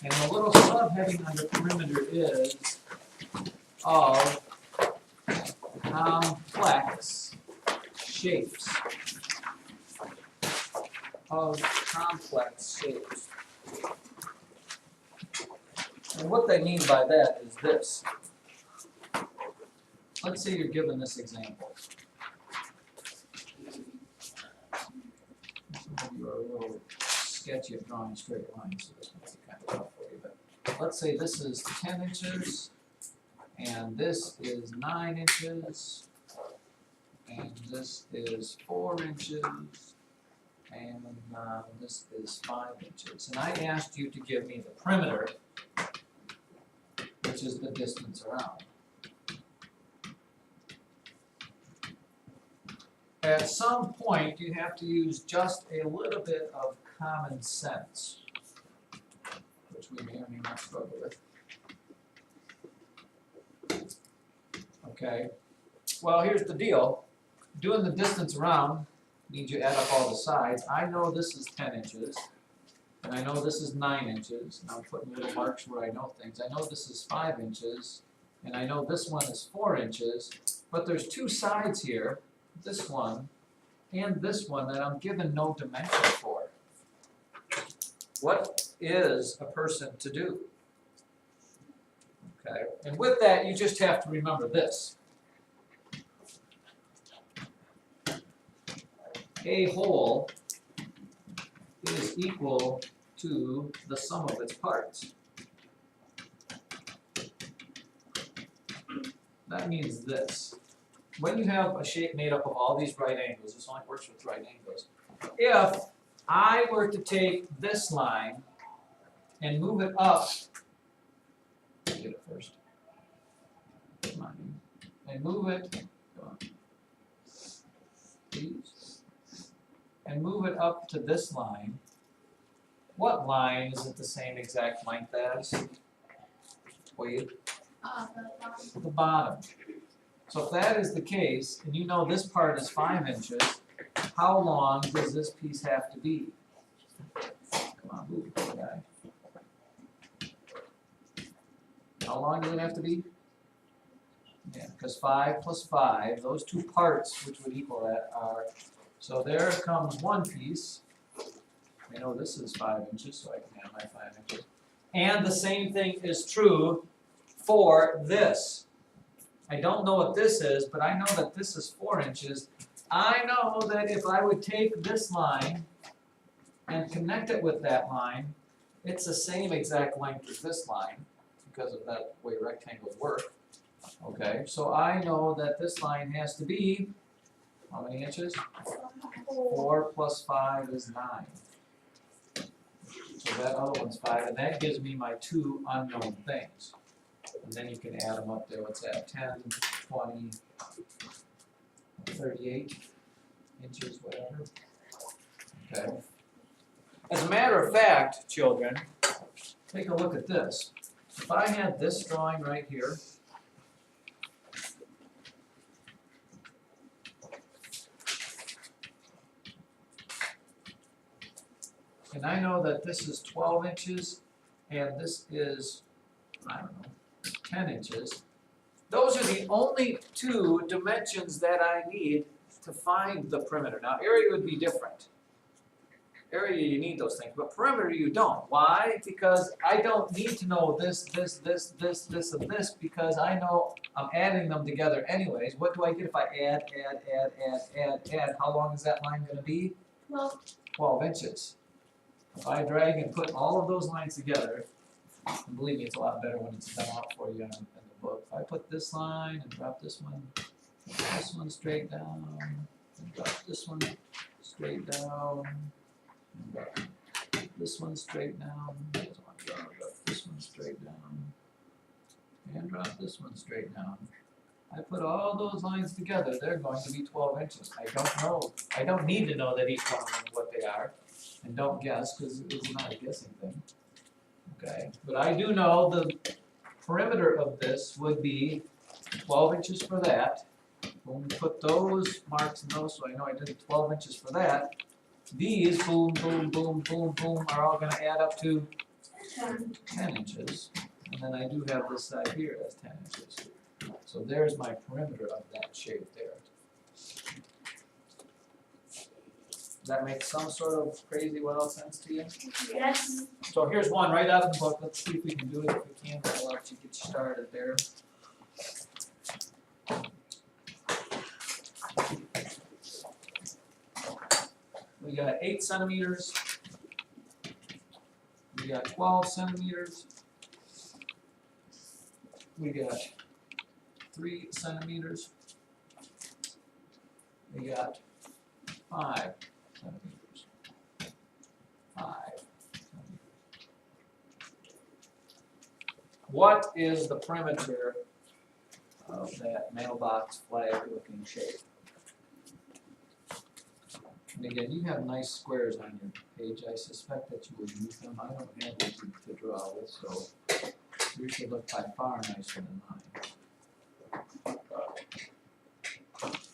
And the little subheading under perimeter is of complex shapes. Of complex shapes. And what they mean by that is this. Let's say you're given this example. Some of you are a little sketchy at drawing straight lines, so this might be kind of tough for you. But let's say this is 10 inches, and this is 9 inches, and this is 4 inches, and this is 5 inches. And I asked you to give me the perimeter, which is the distance around. At some point, you have to use just a little bit of common sense, which we may or may not struggle with. Okay, well, here's the deal. Doing the distance around means you add up all the sides. I know this is 10 inches, and I know this is 9 inches, and I'm putting little marks where I know things. I know this is 5 inches, and I know this one is 4 inches, but there's two sides here, this one and this one, that I'm given no dimension for. What is a person to do? Okay, and with that, you just have to remember this. A whole is equal to the sum of its parts. That means this. When you have a shape made up of all these right angles, this only works with right angles. If I were to take this line and move it up, get it first, come on, and move it, come on, please, and move it up to this line, what line is it the same exact length as? Wait. The bottom. So if that is the case, and you know this part is 5 inches, how long does this piece have to be? Come on, move, guy. How long does it have to be? Yeah, because 5 plus 5, those two parts which would equal that are, so there comes one piece. I know this is 5 inches, so I can have my 5 inches. And the same thing is true for this. I don't know what this is, but I know that this is 4 inches. I know that if I would take this line and connect it with that line, it's the same exact length as this line because of that way rectangles work. Okay, so I know that this line has to be, how many inches? 4 plus 5 is 9. So that other one's 5, and that gives me my two unknown things. And then you can add them up there. What's that? 10, 20, 38 inches, whatever. Okay. As a matter of fact, children, take a look at this. If I had this drawing right here, and I know that this is 12 inches and this is, I don't know, 10 inches. Those are the only two dimensions that I need to find the perimeter. Now, area would be different. Area, you need those things, but perimeter you don't. Why? Because I don't need to know this, and this, because I know I'm adding them together anyways. What do I get if I add? How long is that line going to be? 12 inches. If I drag and put all of those lines together, and believe me, it's a lot better when it's done out for you in the book. If I put this line and drop this one straight down, and drop this one straight down, and drop this one straight down, drop this one straight down, and drop this one straight down. I put all those lines together, they're going to be 12 inches. I don't know. I don't need to know that each one of them what they are. And don't guess, because it's not a guessing thing. Okay, but I do know the perimeter of this would be 12 inches for that. When we put those marks in those, so I know I did 12 inches for that. These, boom, boom, boom, boom, boom, are all going to add up to 10 inches, and then I do have this side here as 10 inches. So there's my perimeter of that shape there. Does that make some sort of crazy wild sense to you? Yes. So here's one right out of the book. Let's see if we can do it. If we can, we'll let you get started there. We got 8 centimeters. We got 12 centimeters. We got 3 centimeters. We got 5 centimeters. 5 centimeters. What is the perimeter of that mailbox flag looking shape? And again, you have nice squares on your page. I suspect that you will use them. I don't have anything to draw with, so yours should look by far nicer than mine.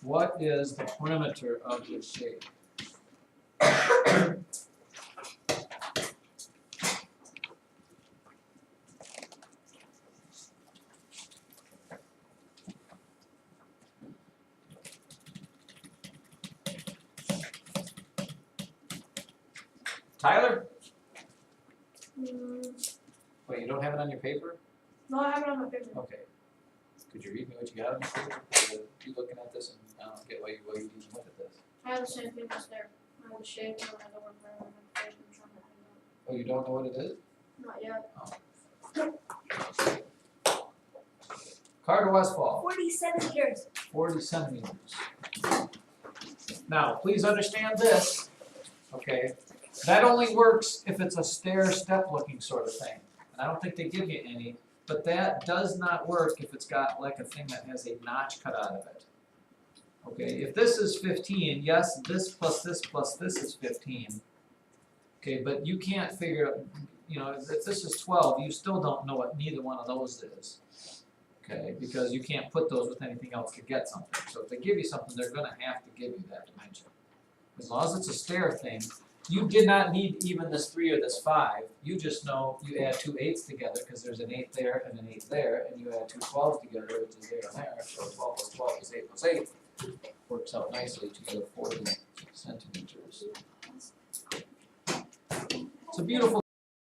What is the perimeter of this shape? Tyler? Wait, you don't have it on your paper? No, I have it on my paper. Okay. Could you read me what you got on your paper? You looking at this and I don't get why you even look at this. I have the same thing as there. I have the shape and I have the word for it. Oh, you don't know what it is? Not yet. Carter Westfall, 47 years. 40 centimeters. Now, please understand this, okay? That only works if it's a stair step looking sort of thing. And I don't think they give you any, but that does not work if it's got like a thing that has a notch cut out of it. Okay, if this is 15, yes, this plus this is 15. Okay, but you can't figure, you know, if this is 12, you still don't know what neither one of those is. Okay, because you can't put those with anything else to get something. So if they give you something, they're gonna have to give you that dimension. As long as it's a stair thing, you did not need even this 3 or this 5. You just know you add 2 8s together because there's an 8 there and an 8 there, and you add 2 12s together, which is there and there. So 12 plus 12 is 8 plus 8. Works out nicely to get 40 centimeters. It's a beautiful